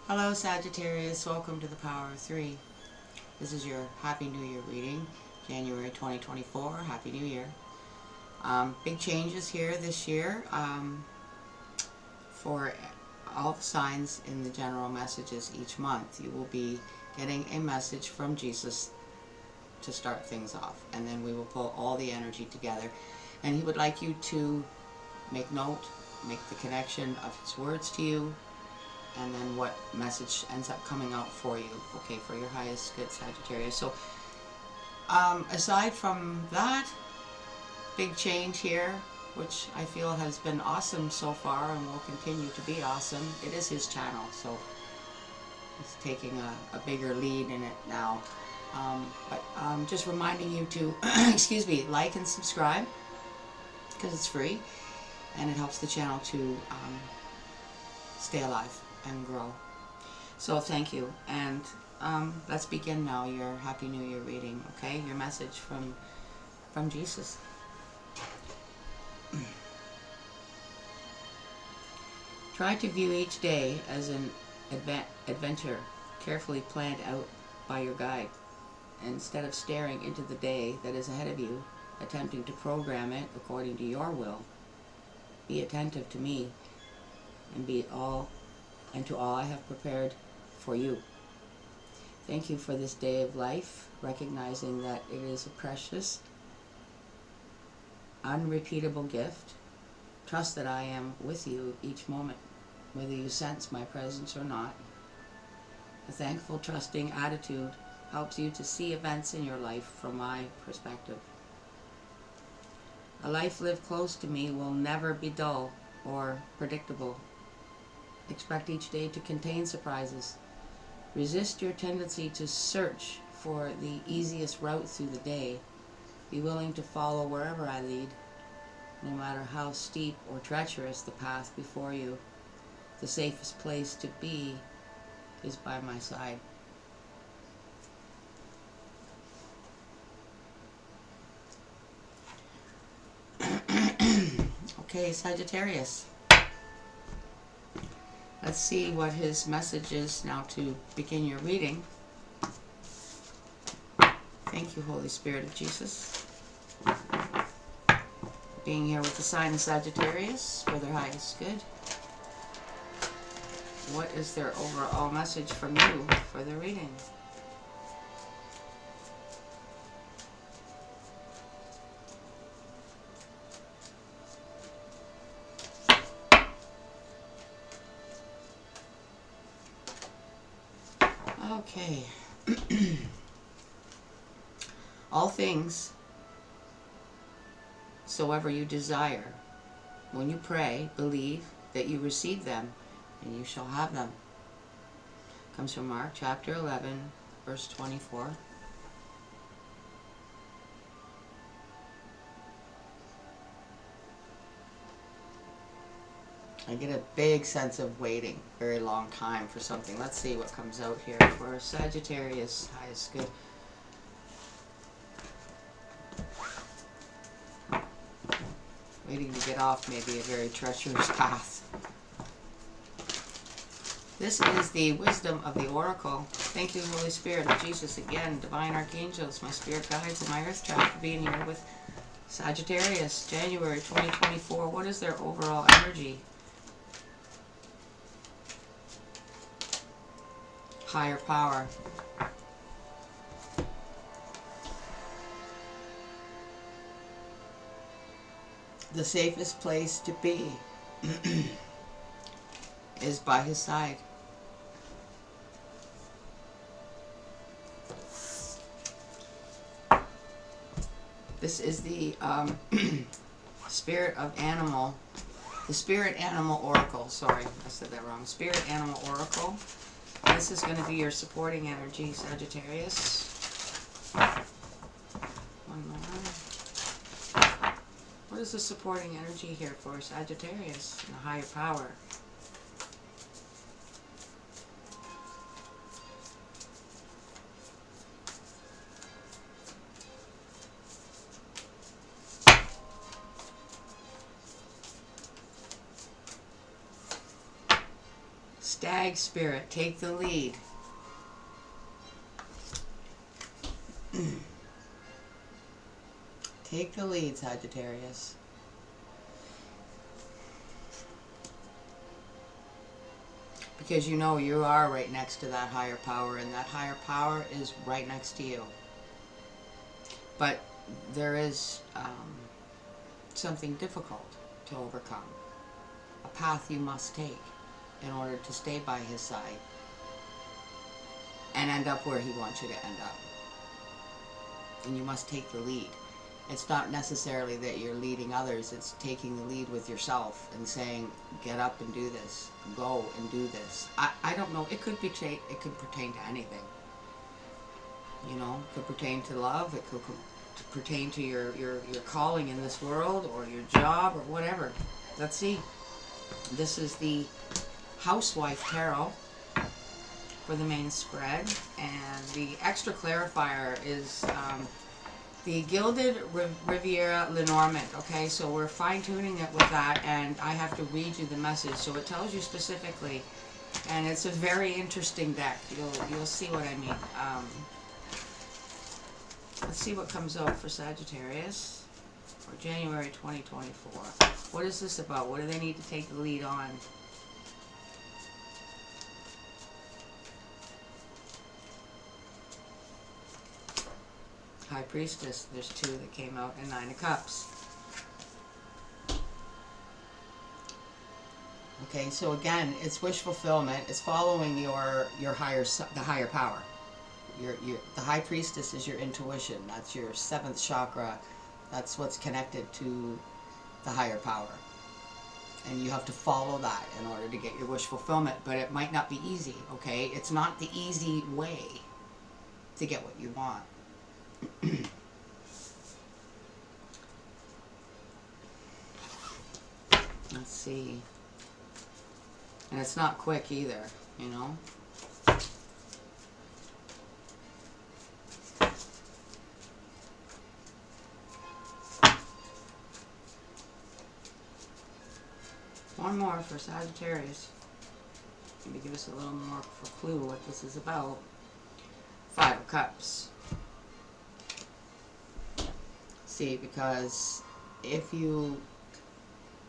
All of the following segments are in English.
Hello Sagittarius, welcome to the Power of Three. This is your Happy New Year reading, January 2024. Happy New Year. Big changes here this year for all the signs in the general messages each month. You will be getting a message from Jesus to start things off, and then we will pull all the energy together. And he would like you to make note, make the connection of his words to you, and then what message ends up coming out for you, okay, for your highest good, Sagittarius. So aside from that big change here, which I feel has been awesome so far and will continue to be awesome, it is his channel, so he's taking a bigger lead in it now. But just reminding you to excuse me, like and subscribe, because it's free and it helps the channel to stay alive and grow. So thank you, and let's begin now your Happy New Year reading, okay? Your message from Jesus. Try to view each day as an adventure carefully planned out by your guide, instead of staring into the day that is ahead of you, attempting to program it according to your will. Be attentive to me and to all I have prepared for you. Thank you for this day of life, recognizing that it is a precious, unrepeatable gift. Trust that I am with you each moment, whether you sense my presence or not. A thankful, trusting attitude helps you to see events in your life from my perspective. A life lived close to me will never be dull or predictable. Expect each day to contain surprises. Resist your tendency to search for the easiest route through the day. Be willing to follow wherever I lead, no matter how steep or treacherous the path before you. The safest place to be is by my side. Okay, Sagittarius. Let's see what his message is now to begin your reading. Thank you, Holy Spirit of Jesus, being here with the sign of Sagittarius for their highest good. What is their overall message from you for the reading? Okay. All things soever you desire, when you pray, believe that you receive them, and you shall have them. Comes from Mark chapter 11, verse 24. I get a big sense of waiting, very long time for something. Let's see what comes out here for Sagittarius, highest good. Waiting to get off maybe a very treacherous path. This is the wisdom of the oracle. Thank you, Holy Spirit of Jesus, again, divine archangels, my spirit guides, and my earth child for being here with Sagittarius, January 2024. What is their overall energy? Higher power. The safest place to be is by his side. This is the spirit animal oracle. Sorry, I said that wrong. Spirit animal oracle. This is going to be your supporting energy, Sagittarius. One more. What is the supporting energy here for Sagittarius and the higher power? Stag spirit, take the lead. Take the lead, Sagittarius. Because you know you are right next to that higher power, and that higher power is right next to you. But there is something difficult to overcome. A path you must take in order to stay by his side and end up where he wants you to end up. And you must take the lead. It's not necessarily that you're leading others, it's taking the lead with yourself and saying, get up and do this, go and do this. I don't know, it could pertain to anything. You know, it could pertain to love, it could pertain to your calling in this world, or your job, or whatever. Let's see. This is the Housewife Tarot for the main spread, and the extra clarifier is the Gilded Riviera Lenormand. Okay, so we're fine-tuning it with that, and I have to read you the message, so it tells you specifically, and it's a very interesting deck. You'll see what I mean. Let's see what comes out for Sagittarius for January 2024. What is this about? What do they need to take the lead on? High Priestess, there's two that came out, and Nine of Cups. Okay, so again, it's wish fulfillment. It's following the higher power. The High Priestess is your intuition. That's your 7th chakra. That's what's connected to the higher power. And you have to follow that in order to get your wish fulfillment. But it might not be easy, okay? It's not the easy way to get what you want. Let's see. And it's not quick either, you know? One more for Sagittarius. Maybe give us a little more of a clue what this is about. 5 of Cups. See, because if you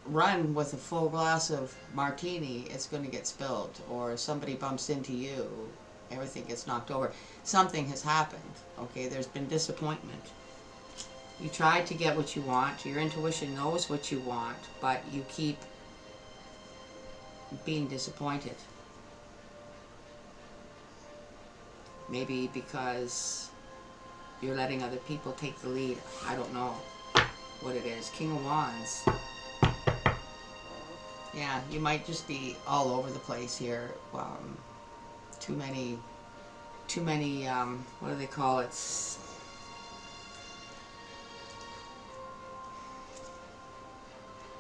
run with a full glass of martini, it's going to get spilled, or somebody bumps into you, everything gets knocked over. Something has happened, okay? There's been disappointment. You tried to get what you want, your intuition knows what you want, but you keep being disappointed. Maybe because you're letting other people take the lead. I don't know what it is. King of Wands. Yeah, you might just be all over the place here. Too many, what do they call it?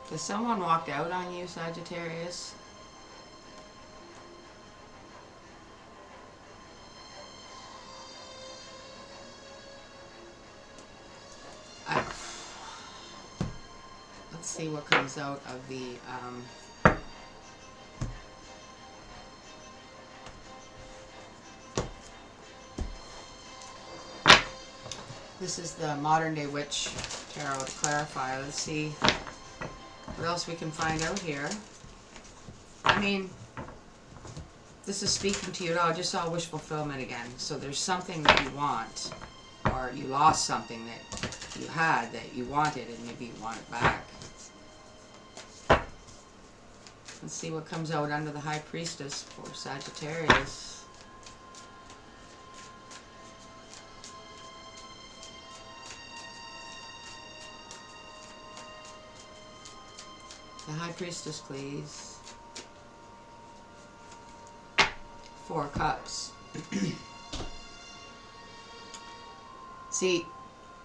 Has someone walked out on you, Sagittarius? Let's see what comes out of the this is the Modern Day Witch Tarot to clarify. Let's see what else we can find out here. I mean, this is speaking to you at all. I just saw wish fulfillment again. So there's something that you want, or you lost something that you had that you wanted, and maybe you want it back. Let's see what comes out under the High Priestess for Sagittarius. The High Priestess, please. 4 Cups. See,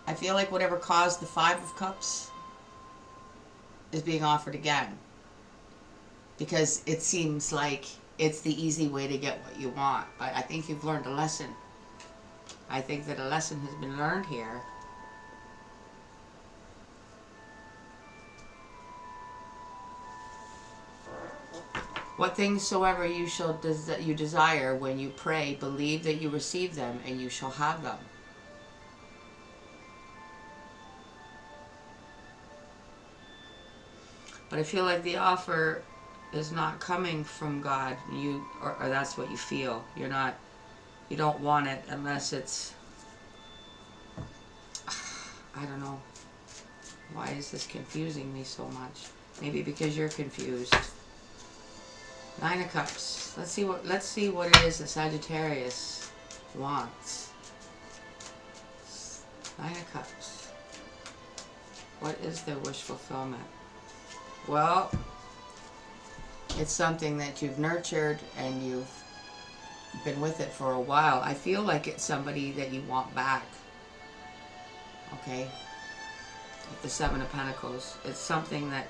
I feel like whatever caused the 5 of Cups is being offered again. Because it seems like it's the easy way to get what you want. But I think you've learned a lesson. I think that a lesson has been learned here. What things soever you desire when you pray, believe that you receive them, and you shall have them. But I feel like the offer is not coming from God. Or that's what you feel. You don't want it unless it's, I don't know. Why is this confusing me so much? Maybe because you're confused. Nine of Cups. Let's see what it is that Sagittarius wants. Nine of Cups. What is their wish fulfillment? Well, it's something that you've nurtured and you've been with it for a while. I feel like it's somebody that you want back. Okay? With the Seven of Pentacles. It's something that,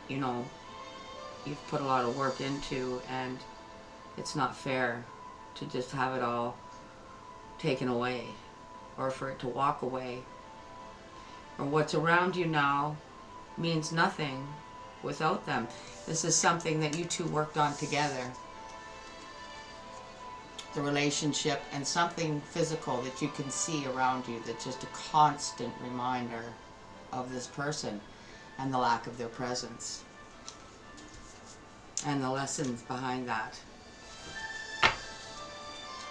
you've put a lot of work into, and it's not fair to just have it all taken away, or for it to walk away. Or what's around you now means nothing without them. This is something that you two worked on together. The relationship and something physical that you can see around you that's just a constant reminder of this person and the lack of their presence. And the lessons behind that.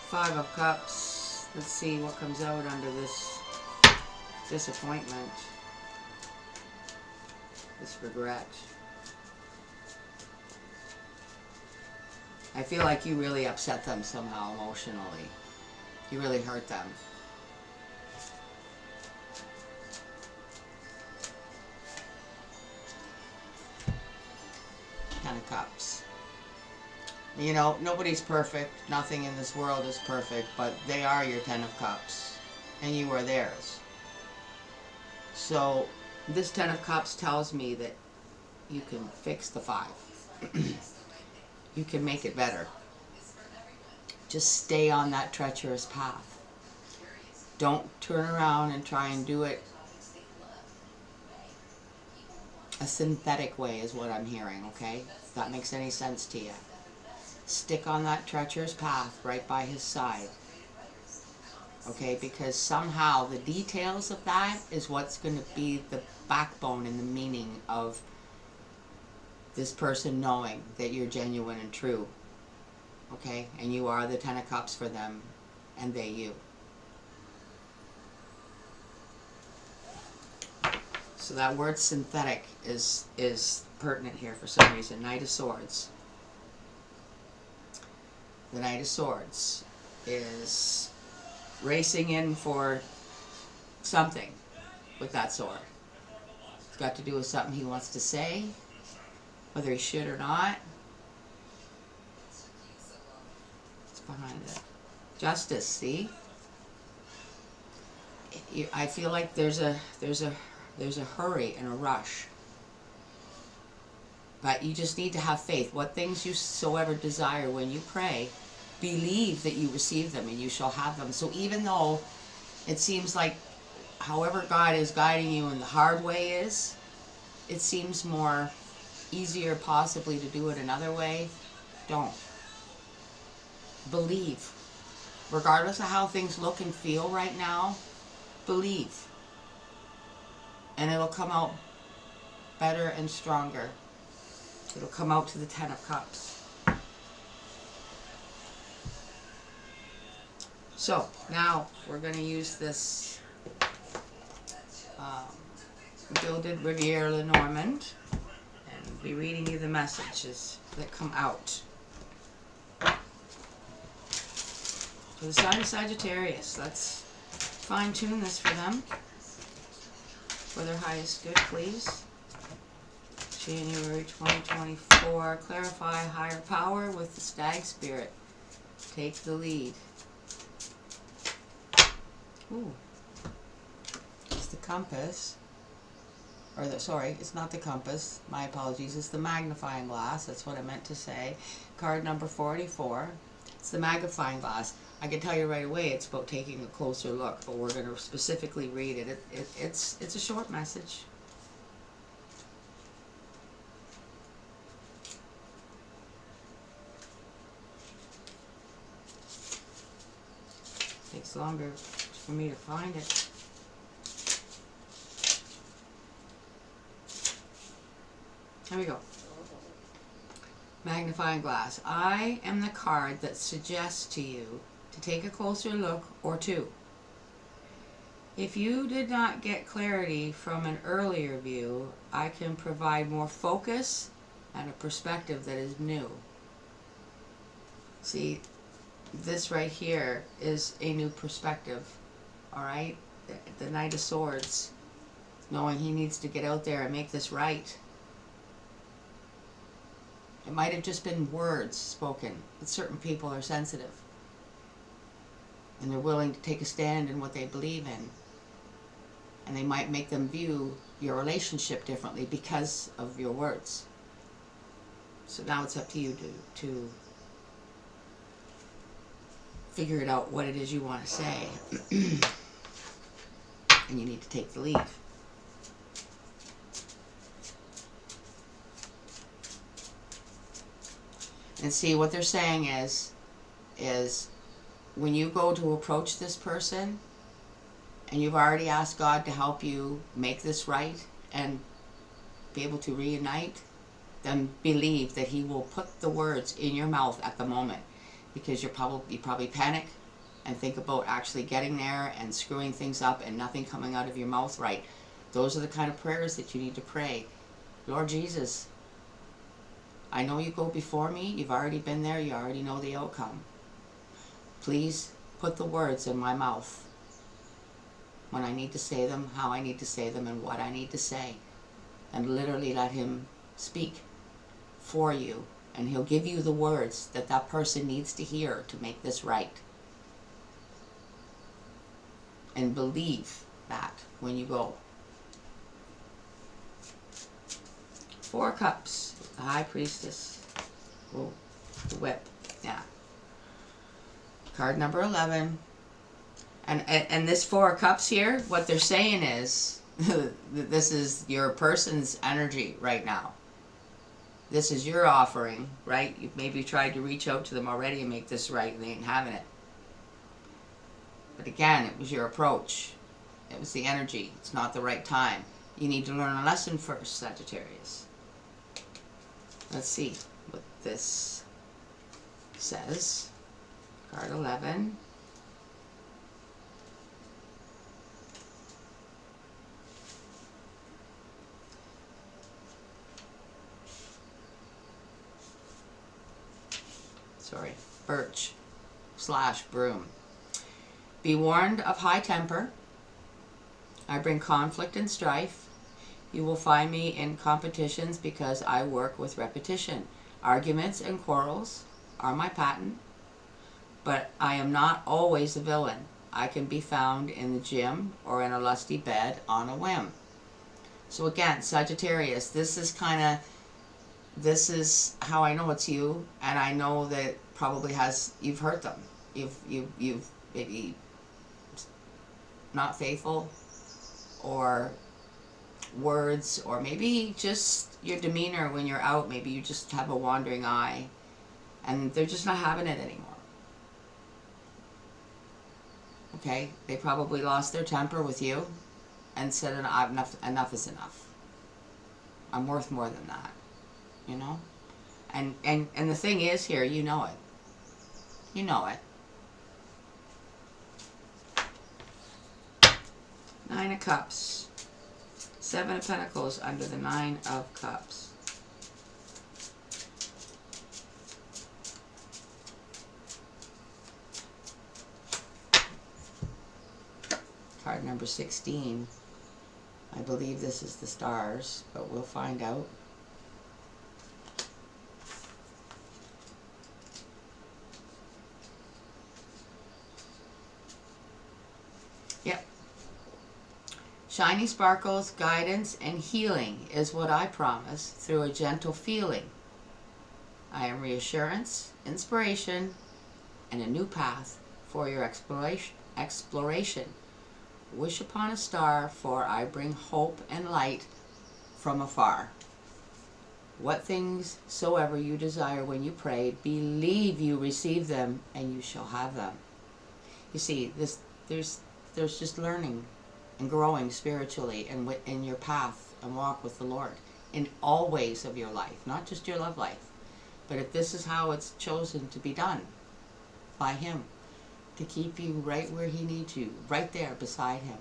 Five of Cups. Let's see what comes out under this disappointment. This regret. I feel like you really upset them somehow emotionally. You really hurt them. Ten of Cups. Nobody's perfect. Nothing in this world is perfect, but they are your Ten of Cups, and you are theirs. So this Ten of Cups tells me that you can fix the Five. You can make it better. Just stay on that treacherous path. Don't turn around and try and do it a synthetic way is what I'm hearing, okay? If that makes any sense to you. Stick on that treacherous path right by his side. Okay, because somehow the details of that is what's going to be the backbone and the meaning of this person knowing that you're genuine and true. Okay, and you are the Ten of Cups for them, and they you. So that word synthetic is pertinent here for some reason. Knight of Swords. The Knight of Swords is racing in for something with that sword. It's got to do with something he wants to say, whether he should or not. It's behind it. Justice, see? I feel like there's a hurry and a rush. But you just need to have faith. What things you soever desire when you pray, believe that you receive them and you shall have them. So even though it seems like however God is guiding you in the hard way is, it seems more easier possibly to do it another way, don't. Believe. Regardless of how things look and feel right now, believe. And it'll come out better and stronger. It'll come out to the Ten of Cups. So, now we're going to use this Gilded Riviere Lenormand and be reading you the messages that come out. For the sign of Sagittarius, let's fine-tune this for them. For their highest good, please. January 2024. Clarify higher power with the stag spirit. Take the lead. Ooh. It's the compass. Sorry, it's not the compass. My apologies. It's the magnifying glass. That's what I meant to say. Card number 44. It's the magnifying glass. I can tell you right away it's about taking a closer look, but we're going to specifically read it. It's a short message. takes longer for me to find it. Here we go. Magnifying glass. I am the card that suggests to you to take a closer look or two. If you did not get clarity from an earlier view, I can provide more focus and a perspective that is new. See, this right here is a new perspective, all right? The Knight of Swords, knowing he needs to get out there and make this right. It might have just been words spoken, but certain people are sensitive. And they're willing to take a stand in what they believe in. And they might make them view your relationship differently because of your words. So now it's up to you to figure it out what it is you want to say. And you need to take the lead. And see, what they're saying is when you go to approach this person and you've already asked God to help you make this right and be able to reunite, then believe that he will put the words in your mouth at the moment, because you probably panic and think about actually getting there and screwing things up and nothing coming out of your mouth right. Those are the kind of prayers that you need to pray. Lord Jesus, I know you go before me. You've already been there. You already know the outcome. Please put the words in my mouth when I need to say them, how I need to say them, and what I need to say. And literally let him speak for you. And he'll give you the words that that person needs to hear to make this right. And believe that when you go. 4 Cups. The High Priestess. Oh, the Whip. Yeah. Card number 11. And this 4 Cups here, what they're saying is, this is your person's energy right now. This is your offering, right? You've maybe tried to reach out to them already and make this right, and they ain't having it. But again, it was your approach. It was the energy. It's not the right time. You need to learn a lesson first, Sagittarius. Let's see what this says. Card 11. Sorry, birch / broom. Be warned of high temper. I bring conflict and strife. You will find me in competitions because I work with repetition. Arguments and quarrels are my pattern, but I am not always a villain. I can be found in the gym or in a lusty bed on a whim. So again, Sagittarius, this is how I know it's you, and I know that probably you've hurt them. You've maybe not faithful, or words, or maybe just your demeanor when you're out. Maybe you just have a wandering eye, and they're just not having it anymore. Okay, they probably lost their temper with you, and said enough is enough. I'm worth more than that. You know, and the thing is here, you know it. You know it. 9 of Cups. 7 of Pentacles under the 9 of Cups. Card number 16. I believe this is the stars, but we'll find out. Yep. Shiny sparkles, guidance, and healing is what I promise through a gentle feeling. I am reassurance, inspiration, and a new path for your exploration. Wish upon a star, for I bring hope and light from afar. What things soever you desire when you pray, believe you receive them, and you shall have them. You see, there's just learning and growing spiritually and in your path and walk with the Lord in all ways of your life, not just your love life. But if this is how it's chosen to be done by Him, to keep you right where He needs you, right there beside Him,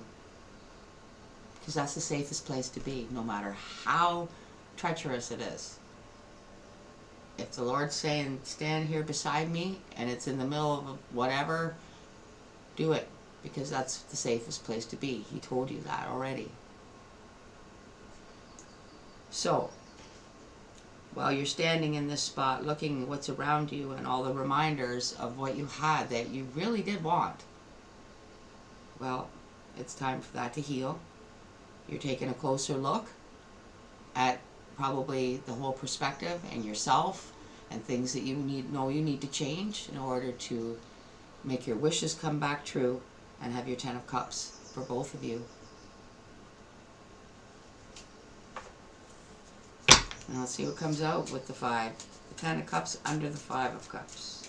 because that's the safest place to be, no matter how treacherous it is. If the Lord's saying, stand here beside me, and it's in the middle of whatever, do it, because that's the safest place to be. He told you that already. So, while you're standing in this spot, looking at what's around you and all the reminders of what you had that you really did want, well, it's time for that to heal. You're taking a closer look at probably the whole perspective and yourself and things that you need to change in order to make your wishes come back true and have your 10 of Cups for both of you. Now let's see what comes out with the 5. The 10 of Cups under the 5 of Cups.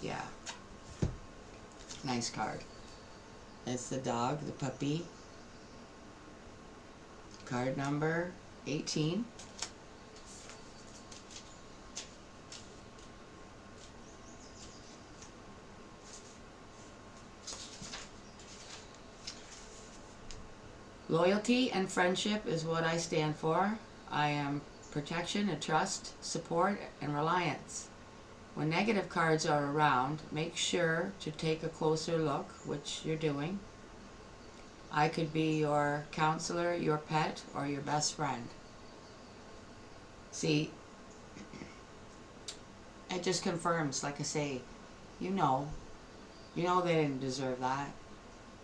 Yeah. Nice card. It's the dog, the puppy. Card number 18. Loyalty and friendship is what I stand for. I am protection and trust, support and reliance. When negative cards are around, make sure to take a closer look, which you're doing. I could be your counselor, your pet, or your best friend. See, it just confirms, like I say, you know they didn't deserve that.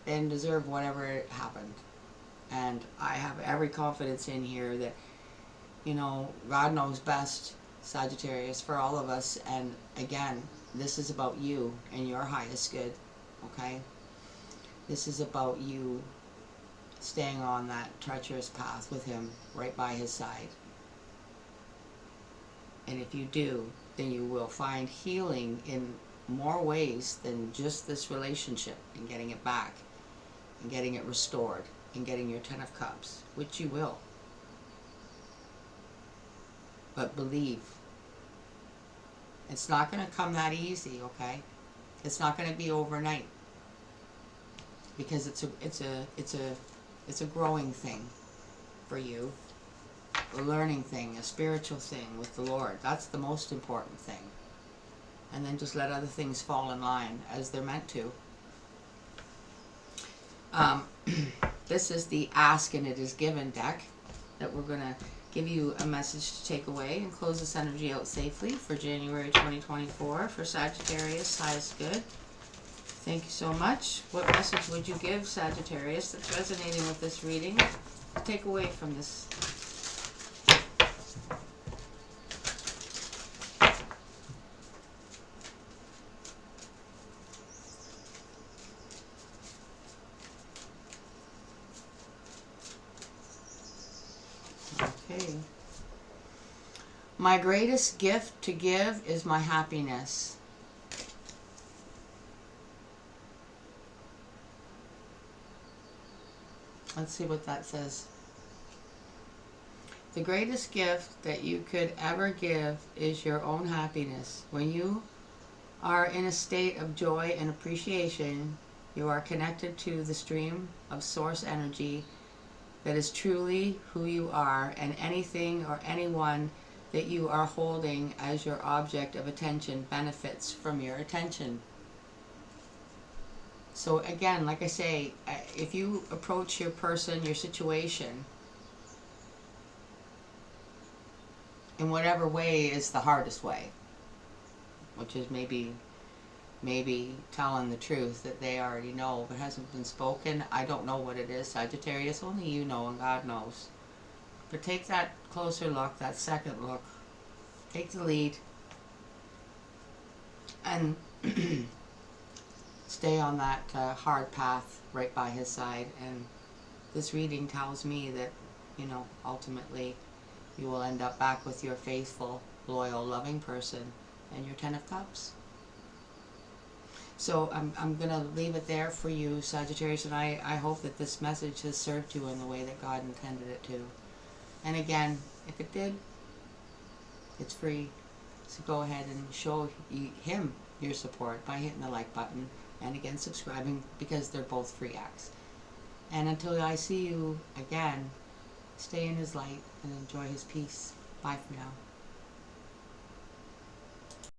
They didn't deserve whatever happened. And I have every confidence in here that, God knows best, Sagittarius, for all of us. And again, this is about you and your highest good, okay? This is about you staying on that treacherous path with Him, right by His side. And if you do, then you will find healing in more ways than just this relationship and getting it back and getting it restored and getting your 10 of Cups, which you will. But believe. It's not going to come that easy, okay? It's not going to be overnight, because it's a growing thing for you, a learning thing, a spiritual thing with the Lord. That's the most important thing. And then just let other things fall in line as they're meant to. This is the Ask and It Is Given deck that we're going to give you a message to take away and close this energy out safely for January 2024 for Sagittarius, highest good. Thank you so much. What message would you give, Sagittarius, that's resonating with this reading to take away from this? Okay. My greatest gift to give is my happiness. Let's see what that says. The greatest gift that you could ever give is your own happiness. When you are in a state of joy and appreciation, you are connected to the stream of source energy that is truly who you are, and anything or anyone that you are holding as your object of attention benefits from your attention. So again, like I say, if you approach your person, your situation, in whatever way is the hardest way, which is maybe telling the truth that they already know but hasn't been spoken. I don't know what it is, Sagittarius. Only you know and God knows. But take that closer look, that second look. Take the lead. And stay on that hard path right by His side. And this reading tells me that, ultimately you will end up back with your faithful loyal, loving person, and your Ten of Cups. So I'm going to leave it there for you, Sagittarius, and I hope that this message has served you in the way that God intended it to. And again, if it did, it's free. So go ahead and show him your support by hitting the like button and again subscribing, because they're both free acts. And until I see you again, stay in his light and enjoy his peace. Bye for now.